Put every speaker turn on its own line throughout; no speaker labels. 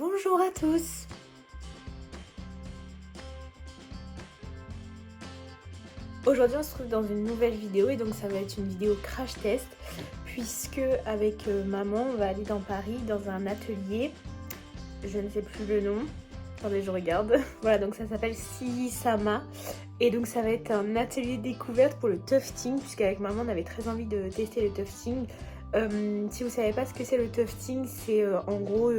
Bonjour à tous. Aujourd'hui on se trouve dans une nouvelle vidéo et donc ça va être une vidéo crash test puisque avec maman on va aller dans Paris dans un atelier, je ne sais plus le nom, attendez je regarde, voilà donc ça s'appelle Sama et donc ça va être un atelier découverte pour le tufting puisqu'avec maman on avait très envie de tester le tufting. Si vous savez pas ce que c'est le tufting, c'est en gros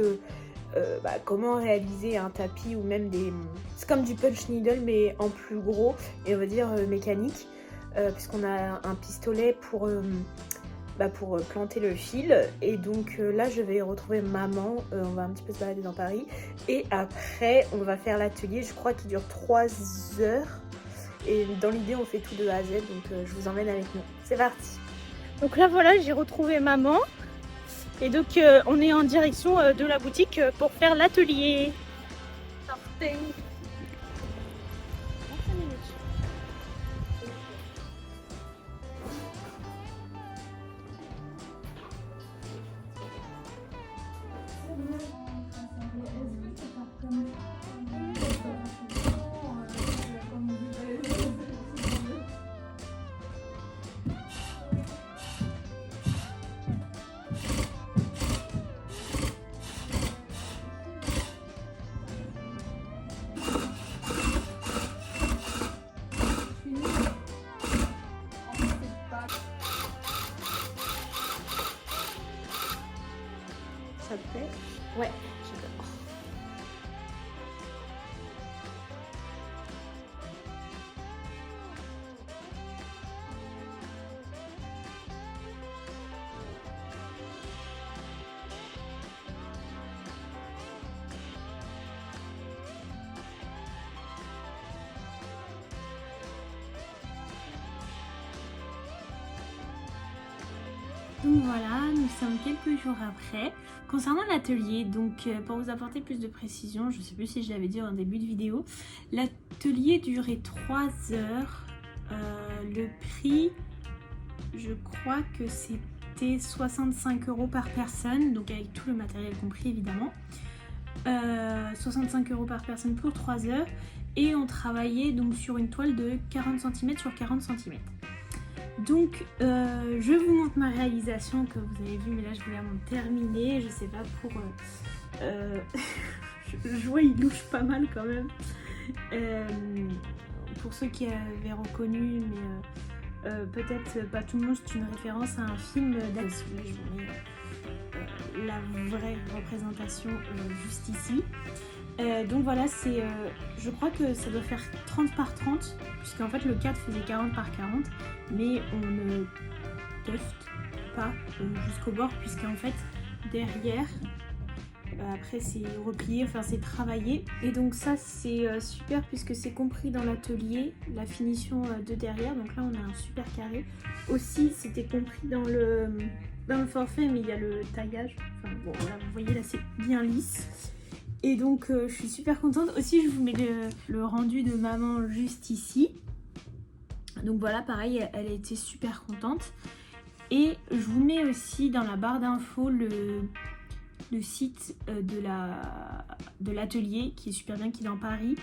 comment réaliser un tapis ou même des... C'est comme du punch needle mais en plus gros et on va dire mécanique puisqu'on a un pistolet pour planter le fil et donc là je vais retrouver maman, on va un petit peu se balader dans Paris et après on va faire l'atelier, je crois qu'il dure 3 heures et dans l'idée on fait tout de A à Z donc je vous emmène avec nous. C'est parti. Donc là voilà j'ai retrouvé maman. Et donc on est en direction de la boutique pour faire l'atelier. Sortez. Ça te plaît? Ouais, j'adore. Donc voilà, nous sommes quelques jours après. Concernant l'atelier, donc pour vous apporter plus de précision, je ne sais plus si je l'avais dit en début de vidéo, l'atelier durait 3 heures. Le prix, je crois que c'était 65 € par personne, donc avec tout le matériel compris évidemment. 65 € par personne pour 3 heures et on travaillait donc sur une toile de 40 cm sur 40 cm. Donc je vous montre ma réalisation que vous avez vu, mais là je voulais en terminer, je sais pas pour... je vois il louche pas mal quand même. Pour ceux qui avaient reconnu, mais peut-être pas tout le monde, c'est une référence à un film d'Alice. Je vous mets la vraie représentation juste ici. Donc voilà, c'est, je crois que ça doit faire 30 par 30 puisqu'en fait le cadre faisait 40 par 40 mais on ne tufte pas jusqu'au bord puisqu'en fait derrière après c'est replié, enfin c'est travaillé et donc ça c'est super puisque c'est compris dans l'atelier, la finition de derrière, donc là on a un super carré. Aussi c'était compris dans le forfait mais il y a le taillage, enfin bon voilà vous voyez là c'est bien lisse. Et donc je suis super contente. Aussi je vous mets le rendu de maman juste ici. Donc voilà pareil elle a été super contente. Et je vous mets aussi dans la barre d'infos le site de l'atelier qui est super bien, qui est dans Paris.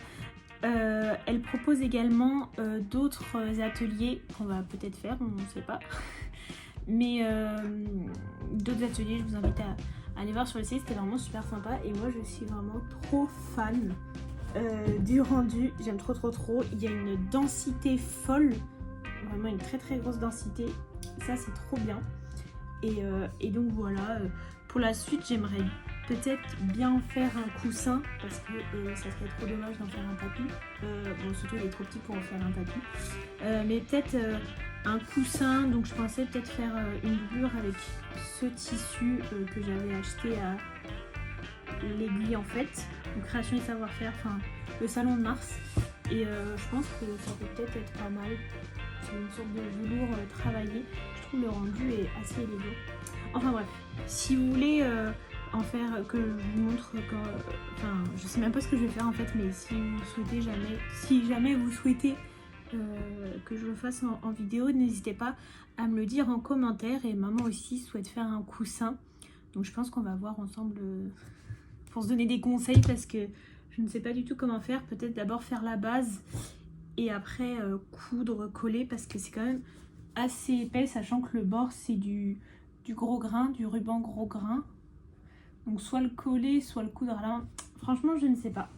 Elle propose également d'autres ateliers qu'on va peut-être faire, on ne sait pas. Mais d'autres ateliers, je vous invite à aller voir sur le site, c'était vraiment super sympa et moi je suis vraiment trop fan du rendu, j'aime trop. Il y a une densité folle, vraiment une très grosse densité, ça c'est trop bien. Et donc voilà, pour la suite j'aimerais peut-être bien faire un coussin parce que ça serait trop dommage d'en faire un tapis. Bon surtout il est trop petit pour en faire un tapis, mais peut-être un coussin, donc je pensais peut-être faire une doublure avec ce tissu que j'avais acheté à l'aiguille en fait, donc création et savoir-faire, enfin le salon de Mars, et je pense que ça peut peut-être être pas mal, c'est une sorte de velours travaillé, je trouve le rendu est assez élégant. Enfin bref, si vous voulez en faire, que je vous montre enfin je sais même pas ce que je vais faire en fait, mais si vous souhaitez si jamais vous souhaitez que je le fasse en vidéo, n'hésitez pas à me le dire en commentaire. Et maman aussi souhaite faire un coussin, donc je pense qu'on va voir ensemble pour se donner des conseils parce que je ne sais pas du tout comment faire. Peut-être d'abord faire la base et après coudre, coller parce que c'est quand même assez épais, sachant que le bord c'est du gros grain, du ruban gros grain. Donc soit le coller, soit le coudre à la main. Franchement, je ne sais pas.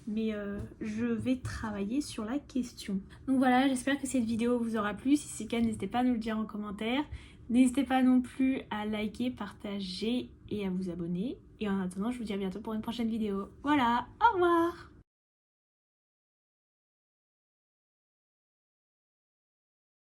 Mais je vais travailler sur la question. Donc voilà, j'espère que cette vidéo vous aura plu. Si c'est le cas, n'hésitez pas à nous le dire en commentaire. N'hésitez pas non plus à liker, partager et à vous abonner. Et en attendant, je vous dis à bientôt pour une prochaine vidéo. Voilà, au revoir!